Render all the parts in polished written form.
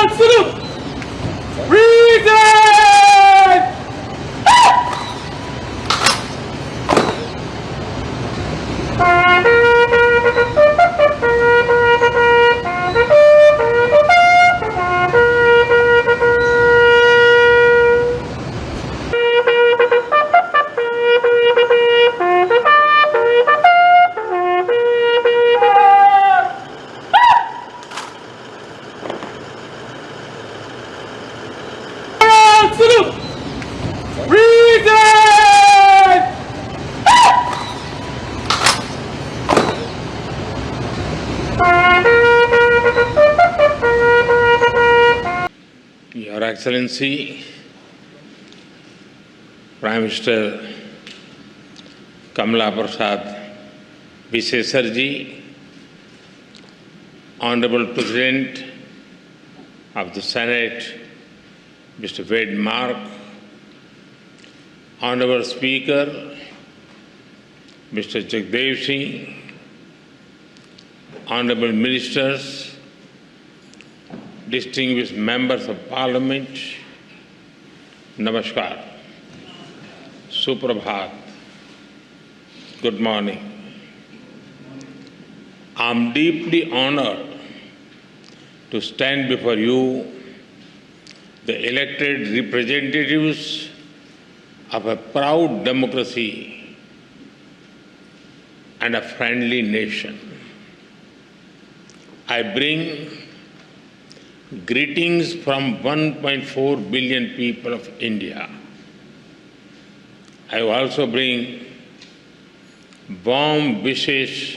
Salute! Reason! Salute! Reason! Your Excellency, Prime Minister Kamala Prasad Visesarji, Honorable President of the Senate, Mr. Wade Mark, Honorable Speaker, Mr. Jagdev Singh, Honorable Ministers, distinguished members of Parliament, Namaskar, Suprabhat, good morning. I am deeply honored to stand before you, the elected representatives of a proud democracy and a friendly nation. I bring greetings from 1.4 billion people of India. I also bring warm wishes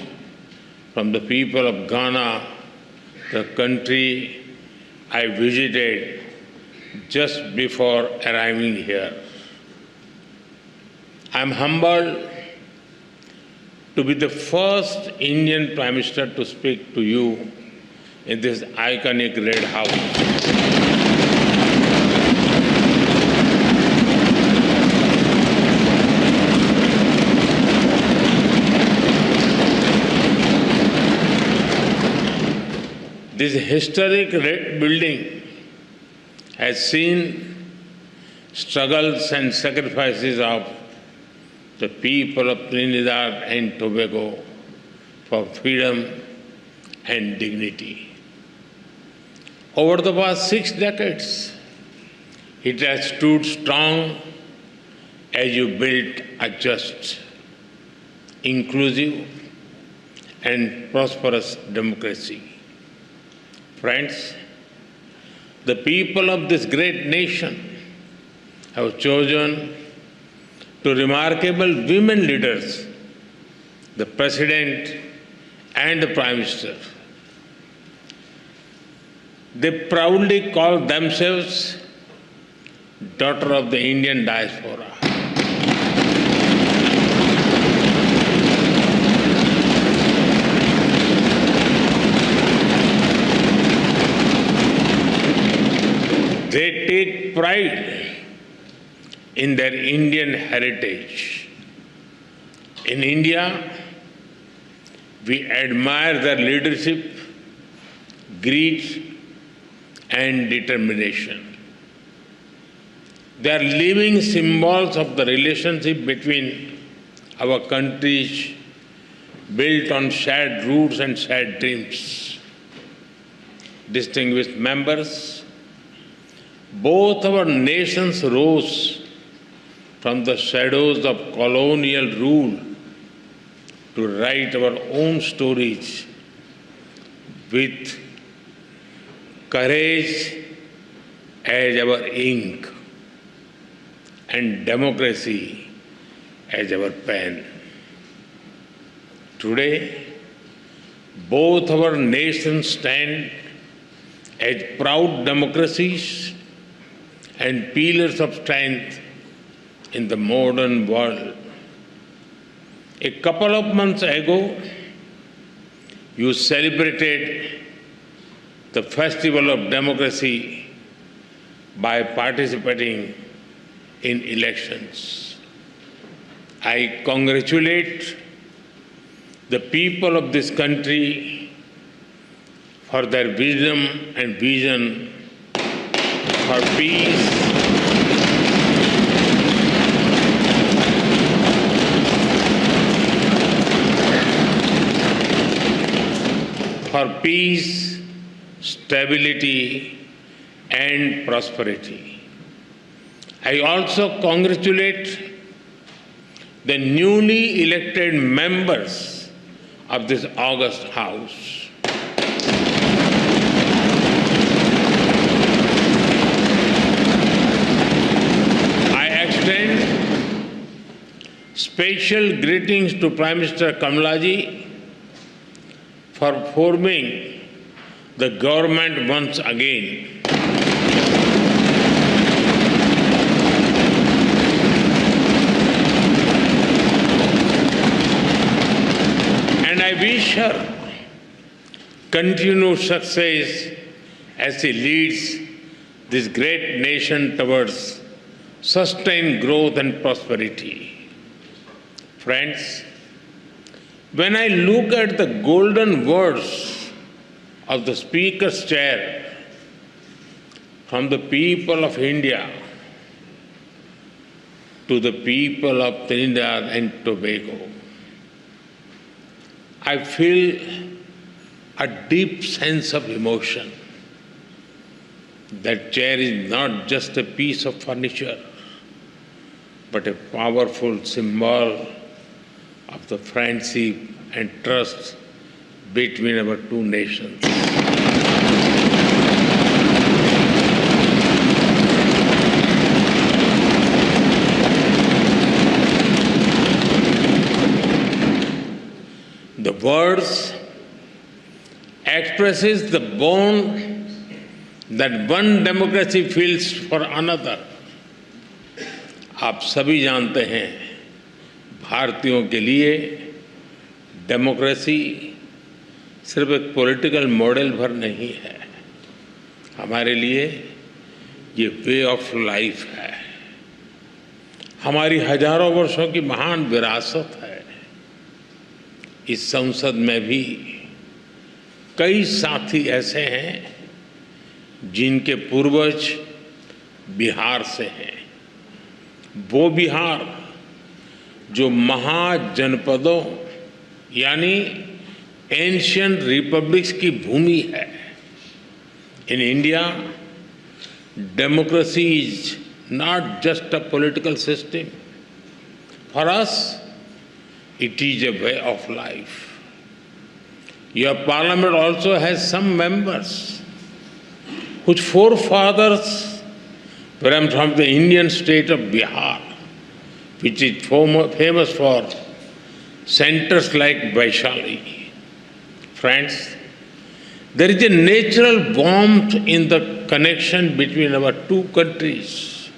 from the people of Ghana, the country I visited just before arriving here. I am humbled to be the first Indian Prime Minister to speak to you in this iconic Red House. This historic red building has seen struggles and sacrifices of the people of Trinidad and Tobago for freedom and dignity. Over the past 6 decades, it has stood strong as you built a just, inclusive, and prosperous democracy. Friends, the people of this great nation have chosen two remarkable women leaders, the President and the Prime Minister. They proudly call themselves daughter of the Indian Diaspora. They take pride in their Indian heritage. In India, we admire their leadership, grit, and determination. They are living symbols of the relationship between our countries, built on shared roots and shared dreams. Distinguished members, both our nations rose from the shadows of colonial rule to write our own stories with courage as our ink and democracy as our pen. Today, both our nations stand as proud democracies and pillars of strength in the modern world. A couple of months ago, you celebrated the Festival of Democracy by participating in elections. I congratulate the people of this country for their wisdom and vision for peace, stability, and prosperity. I also congratulate the newly elected members of this august House. I extend special greetings to Prime Minister Kamalaji for forming the government once again. And I wish her continued success as she leads this great nation towards sustained growth and prosperity. Friends, when I look at the golden words of the Speaker's chair from the people of India to the people of Trinidad and Tobago, I feel a deep sense of emotion. That chair is not just a piece of furniture, but a powerful symbol of the friendship and trust between our two nations. The words expresses the bond that one democracy feels for another. आप सभी जानते हैं, भारतीयों के लिए democracy सिर्फ एक political model भर नहीं है, हमारे लिए ये वे ऑफ लाइफ है, हमारी हजारों वर्षों की महान विरासत है। इस संसद में भी कई साथी ऐसे हैं जिनके पूर्वज बिहार से हैं। वो बिहार जो महाजनपदों यानी एंशिएंट रिपब्लिक्स की भूमि है। In India, democracy is not just a political system, for us it is a way of life. Your parliament also has some members whose forefathers were from the Indian state of Bihar, which is famous for centers like Vaishali. Friends, there is a natural warmth in the connection between our two countries.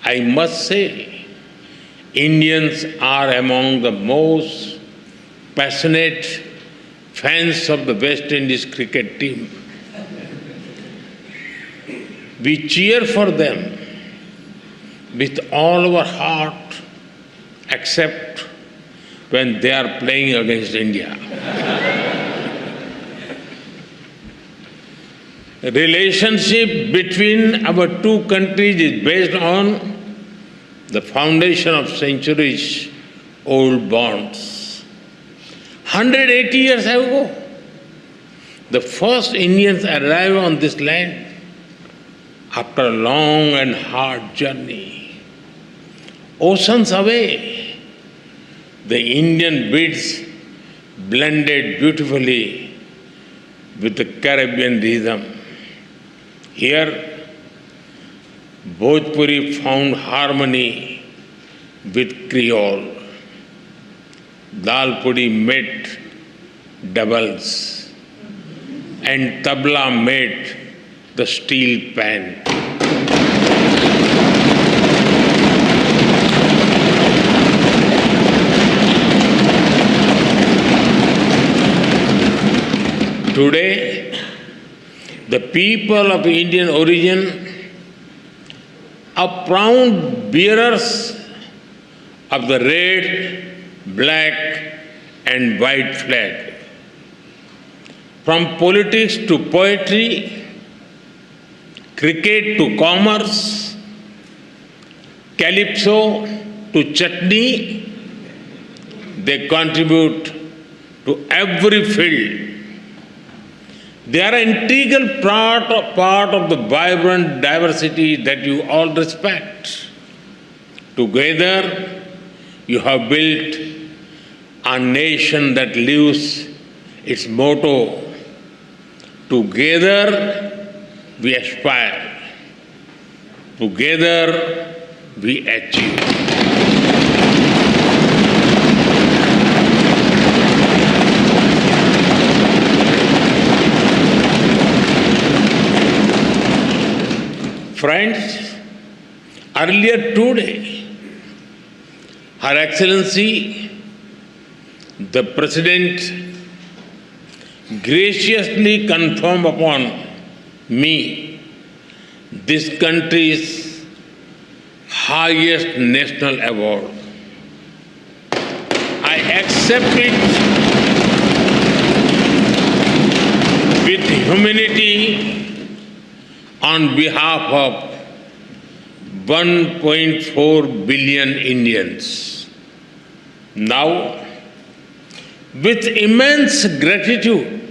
I must say, Indians are among the most passionate fans of the West Indies cricket team. We cheer for them with all our heart, except when they are playing against India. The relationship between our two countries is based on the foundation of centuries-old bonds. 180 years ago, the first Indians arrived on this land after a long and hard journey. Oceans away, the Indian beats blended beautifully with the Caribbean rhythm. Here, Bhojpuri found harmony with Creole. Dal puri met doubles, and tabla met the steel pan. Today, the people of Indian origin are proud bearers of the red, black, and white flag. From politics to poetry, cricket to commerce, calypso to chutney, they contribute to every field. They are an integral part of the vibrant diversity that you all respect. Together, you have built a nation that lives its motto, together we aspire, together we achieve. Friends, earlier today, Her Excellency, the President, graciously confirmed upon me this country's highest national award. I accept it with humility on behalf of 1.4 billion Indians. Now, with immense gratitude,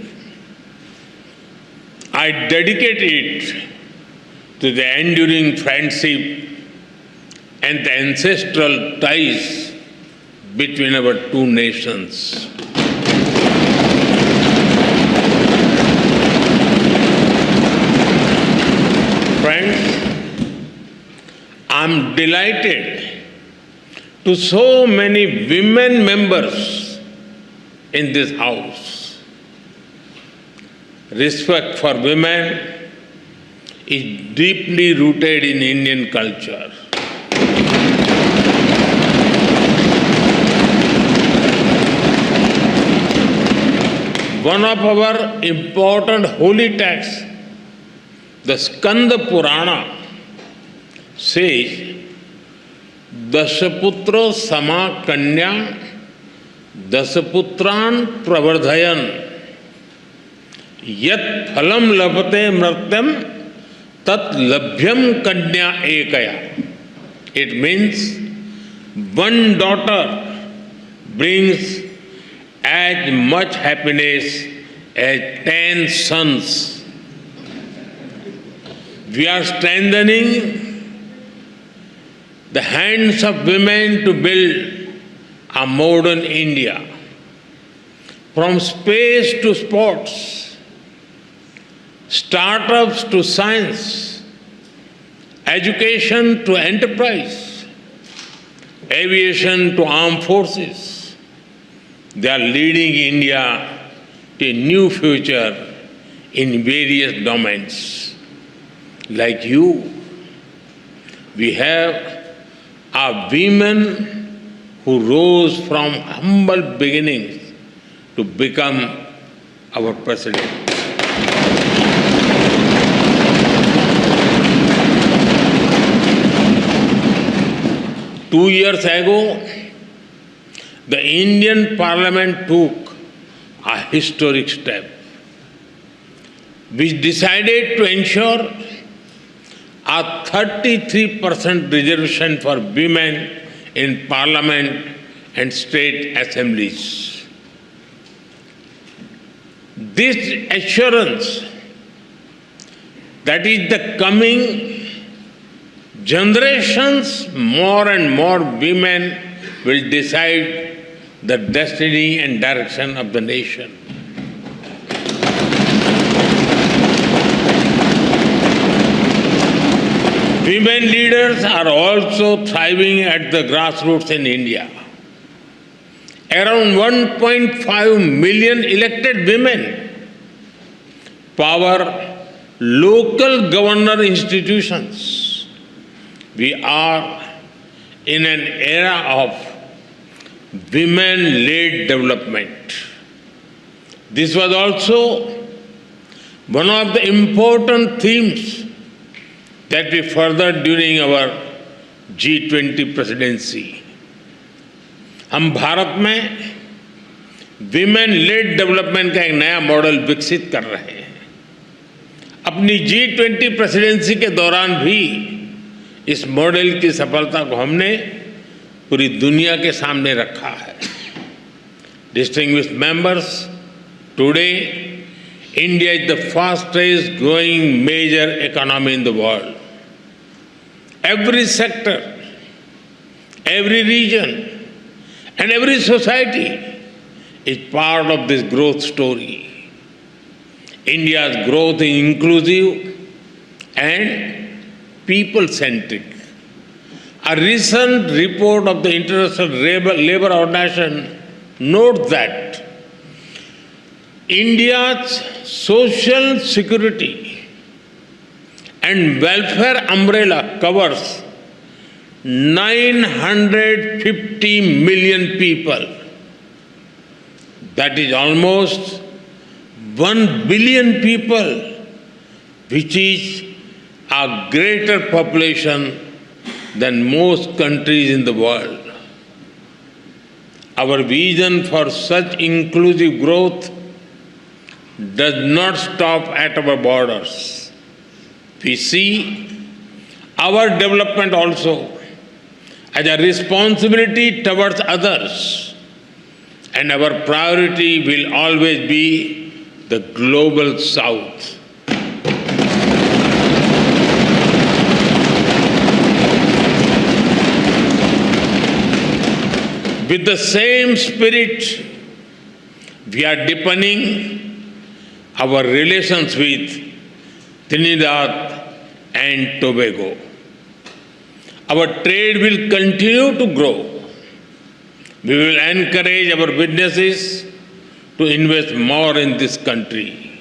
I dedicate it to the enduring friendship and the ancestral ties between our two nations. Friends, I'm delighted to so many women members in this house. Respect for women is deeply rooted in Indian culture. One of our important holy texts, the Skanda Purana, says, Dasaputro sama kanya, Dasaputran pravardhayan, Yat phalam labhate mratyam, Tat labhyam kanya ekaya. It means one daughter brings as much happiness as 10 sons. We are strengthening the hands of women to build a modern India. From space to sports, startups to science, education to enterprise, aviation to armed forces, they are leading India to a new future in various domains. Like you, we have are women who rose from humble beginnings to become our president. Two years ago, the Indian Parliament took a historic step, which decided to ensure a 33% reservation for women in Parliament and state assemblies. This assurance that is the coming generations, more and more women will decide the destiny and direction of the nation. Women leaders are also thriving at the grassroots in India. Around 1.5 million elected women power local governor institutions. We are in an era of women-led development. This was also one of the important themes that we furthered during our G20 presidency. हम भारत में women lead development का एक नया model विकसित कर रहे हैं. अपनी G20 प्रेसिडेंसी के दौरान भी इस मॉडल की सफलता को हमने पूरी दुनिया के सामने रखा है। Distinguished members, today India is the fastest growing major economy in the world. Every sector, every region, and every society is part of this growth story. India's growth is inclusive and people-centric. A recent report of the International Labour Organization notes that India's social security and welfare umbrella covers 950 million people. That is almost 1 billion people, which is a greater population than most countries in the world. Our vision for such inclusive growth does not stop at our borders. We see our development also as a responsibility towards others, and our priority will always be the global South. With the same spirit, we are deepening our relations with Trinidad and Tobago. Our trade will continue to grow. We will encourage our businesses to invest more in this country.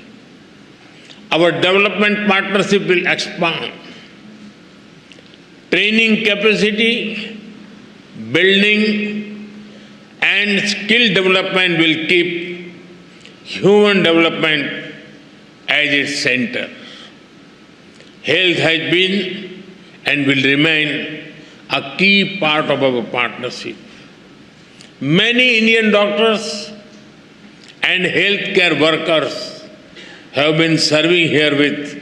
Our development partnership will expand. Training capacity, building, and skill development will keep human development as its center. Health has been and will remain a key part of our partnership. Many Indian doctors and healthcare workers have been serving here with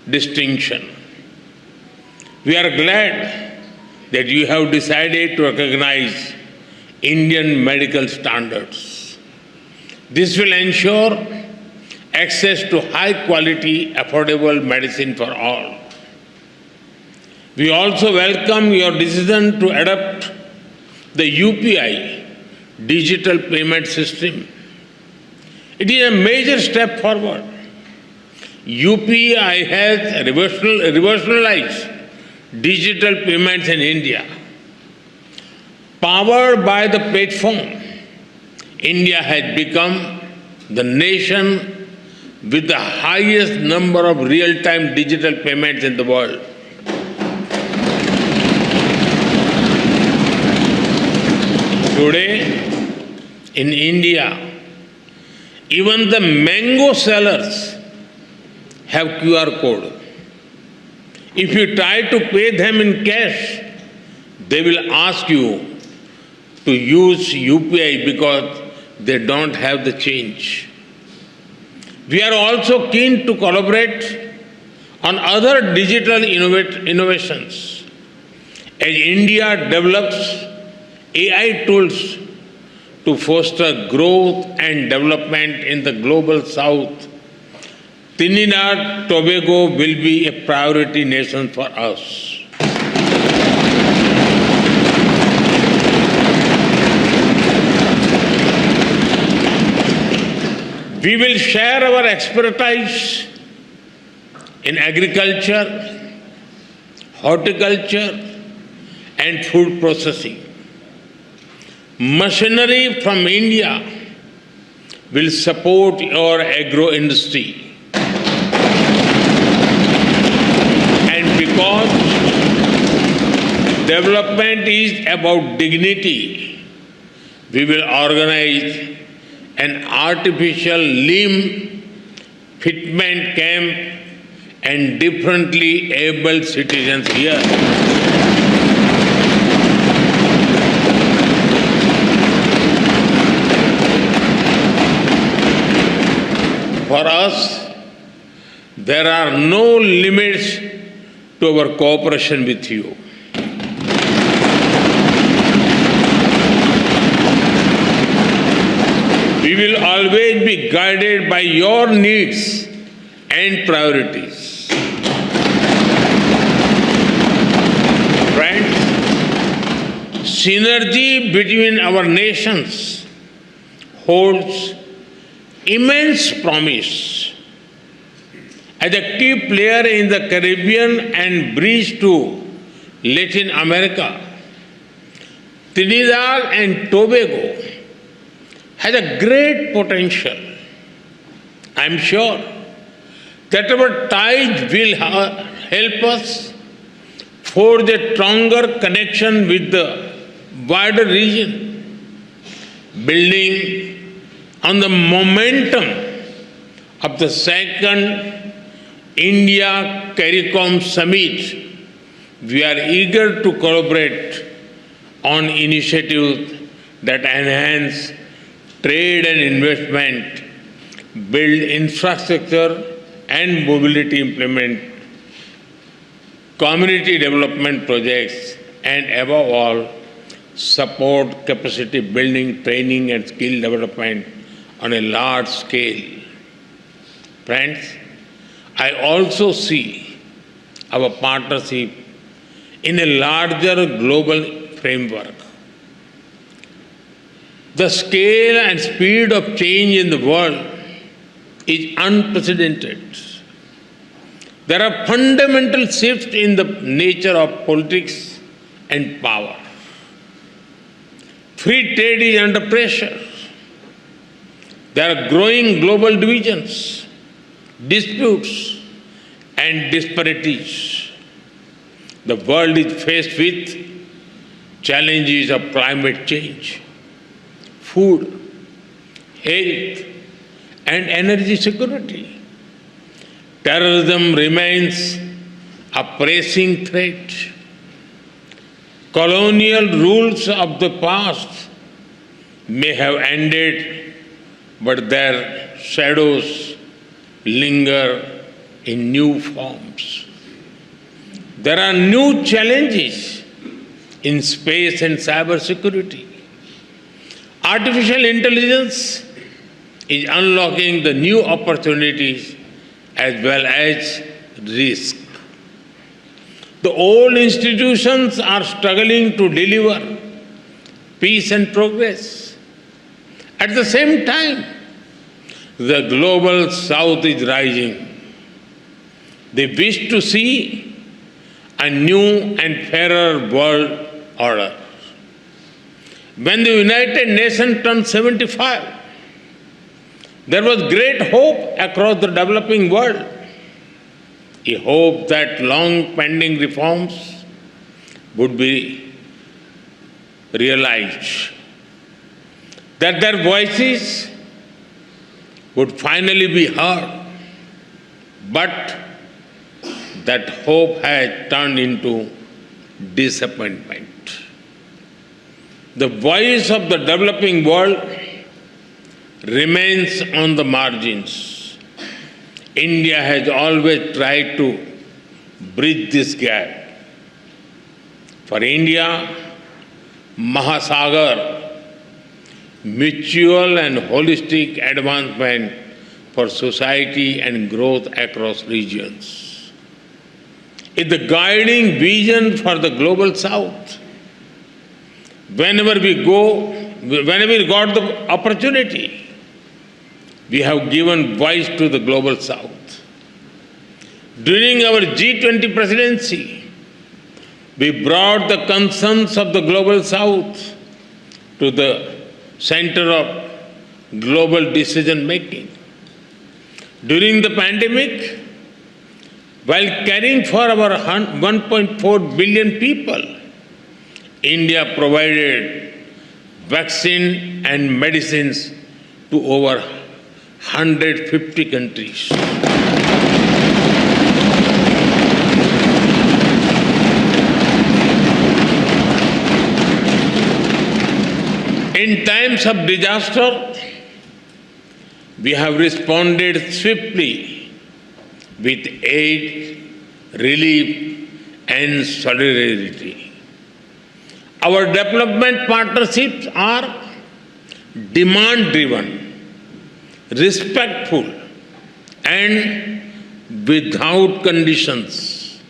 distinction. We are glad that you have decided to recognize Indian medical standards. This will ensure access to high quality, affordable medicine for all. We also welcome your decision to adopt the UPI digital payment system. It is a major step forward. UPI has revolutionized digital payments in India. Powered by the platform, India has become the nation with the highest number of real-time digital payments in the world. Today, in India, even the mango sellers have QR code. If you try to pay them in cash, they will ask you to use UPI because they don't have the change. We are also keen to collaborate on other digital innovations. As India develops AI tools to foster growth and development in the global South, Trinidad Tobago will be a priority nation for us. We will share our expertise in agriculture, horticulture, and food processing. Machinery from India will support your agro industry. And because development is about dignity, we will organize an artificial limb fitment camp and differently abled citizens here. For us, There are no limits to our cooperation with you. We will always be guided by your needs and priorities. Friends, synergy between our nations holds immense promise. As a key player in the Caribbean and bridge to Latin America, Trinidad and Tobago has a great potential. I am sure that our ties will help us forge a stronger connection with the wider region, building on the momentum of the second India-CARICOM summit. We are eager to collaborate on initiatives that enhance trade and investment, build infrastructure and mobility, implement community development projects, and above all, support capacity building, training and skill development on a large scale. Friends, I also see our partnership in a larger global framework. The scale and speed of change in the world is unprecedented. There are fundamental shifts in the nature of politics and power. Free trade is under pressure. There are growing global divisions, disputes, and disparities. The world is faced with challenges of climate change, food, health, and energy security. Terrorism remains a pressing threat. Colonial rules of the past may have ended, but their shadows linger in new forms. There are new challenges in space and cybersecurity. Artificial intelligence is unlocking the new opportunities as well as risk. The old institutions are struggling to deliver peace and progress. At the same time, the global south is rising. They wish to see a new and fairer world order. When the United Nations turned 75, there was great hope across the developing world. A hope that long-pending reforms would be realized, that their voices would finally be heard. But that hope has turned into disappointment. The voice of the developing world remains on the margins. India has always tried to bridge this gap. For India, Mahasagar, mutual and holistic advancement for society and growth across regions, is the guiding vision for the global south. Whenever we got the opportunity, we have given voice to the global south. During our G20 presidency, we brought the concerns of the global south to the center of global decision making. During the pandemic, while caring for our 1.4 billion people, India provided vaccine and medicines to over 150 countries. In times of disaster, we have responded swiftly with aid, relief, and solidarity. Our development partnerships are demand-driven, respectful, and without conditions.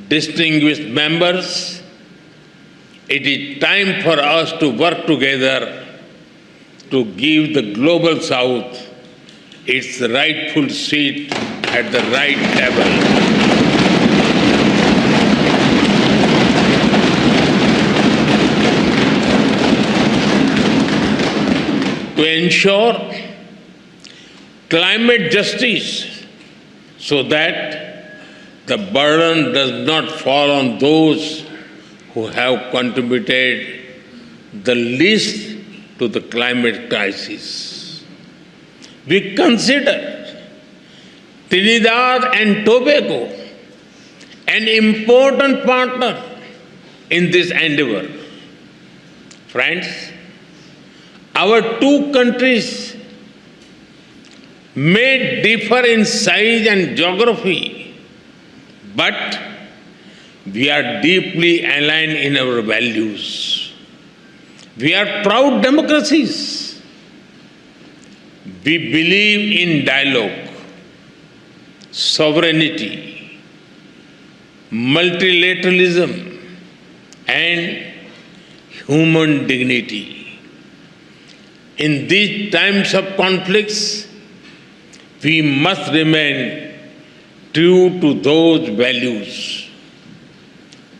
Distinguished members, it is time for us to work together to give the Global South its rightful seat at the right table. To ensure climate justice so that the burden does not fall on those who have contributed the least to the climate crisis. We consider Trinidad and Tobago an important partner in this endeavor. Friends, our two countries may differ in size and geography, but we are deeply aligned in our values. We are proud democracies. We believe in dialogue, sovereignty, multilateralism, and human dignity. In these times of conflicts, we must remain true to those values.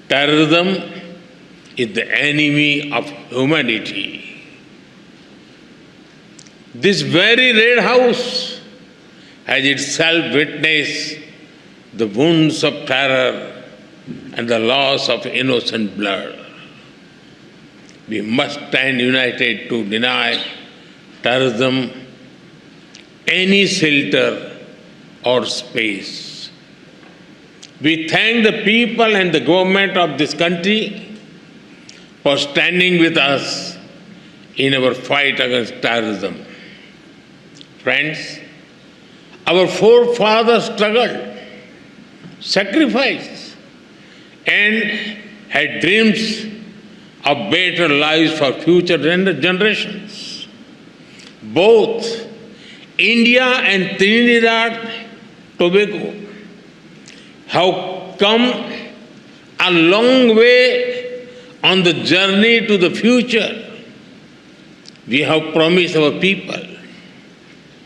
Terrorism is the enemy of humanity. This very Red House has itself witnessed the wounds of terror and the loss of innocent blood. We must stand united to deny terrorism any shelter or space. We thank the people and the government of this country for standing with us in our fight against terrorism. Friends, our forefathers struggled, sacrificed, and had dreams of better lives for future generations. Both India and Trinidad Tobago have come a long way on the journey to the future we have promised our people.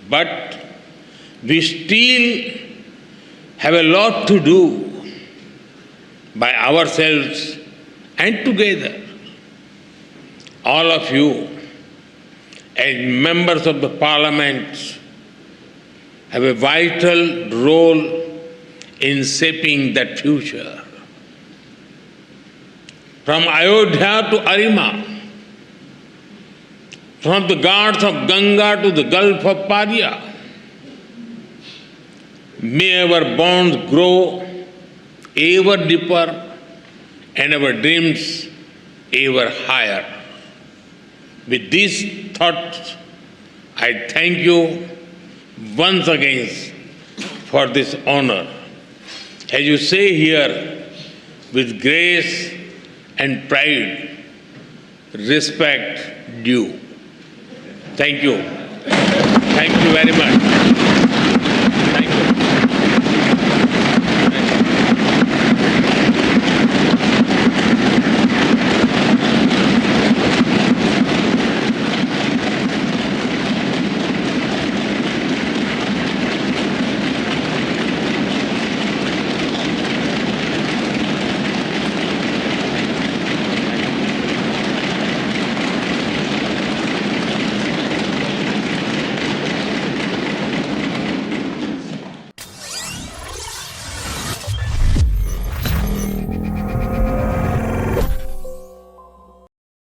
But we still have a lot to do by ourselves and together. All of you, as members of the Parliament, have a vital role in shaping that future. From Ayodhya to Arima, from the Ghats of Ganga to the Gulf of Paria, may our bonds grow ever deeper and our dreams ever higher. With these thoughts, I thank you once again for this honor. As you say here, with grace and pride, respect due. Thank you. Thank you very much.